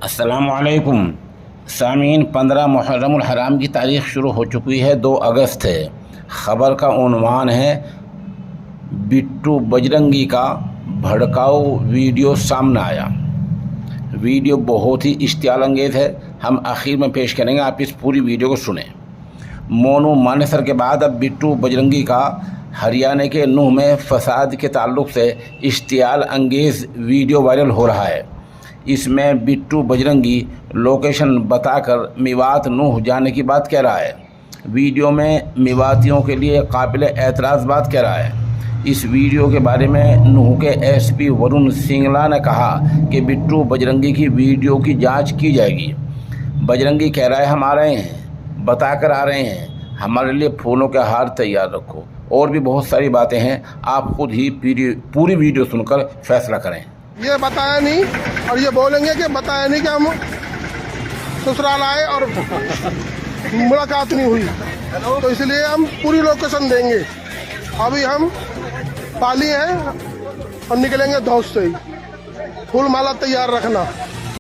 अस्सलामुअलैकुम सामीन। 15 मुहर्रमुल हराम की तारीख़ शुरू हो चुकी है। 2 अगस्त है। ख़बर का उन्वान है बिट्टू बजरंगी का भड़काऊ वीडियो सामने आया। वीडियो बहुत ही इश्तियाल अंगेज़ है। हम आखिर में पेश करेंगे, आप इस पूरी वीडियो को सुनें। मोनू मानेसर के बाद अब बिट्टू बजरंगी का हरियाणा के नूह में फसाद के ताल्लुक़ से इश्तियाल अंगेज़ वीडियो वायरल हो रहा है। इसमें बिट्टू बजरंगी लोकेशन बताकर मेवात नूह जाने की बात कह रहा है। वीडियो में मेवातियों के लिए काबिल एतराज़ बात कह रहा है। इस वीडियो के बारे में नूह के एसपी वरुण सिंगला ने कहा कि बिट्टू बजरंगी की वीडियो की जांच की जाएगी। बजरंगी कह रहा है हम आ रहे हैं, बताकर आ रहे हैं, हमारे लिए फूलों के हार तैयार रखो। और भी बहुत सारी बातें हैं, आप खुद ही पूरी वीडियो सुनकर फैसला करें। ये बताया नहीं और ये बोलेंगे कि बताया नहीं कि हम ससुराल आए और मुलाकात नहीं हुई, तो इसलिए हम पूरी लोकेशन देंगे। अभी हम पाली हैं और निकलेंगे धौस से ही। फूल माला तैयार रखना।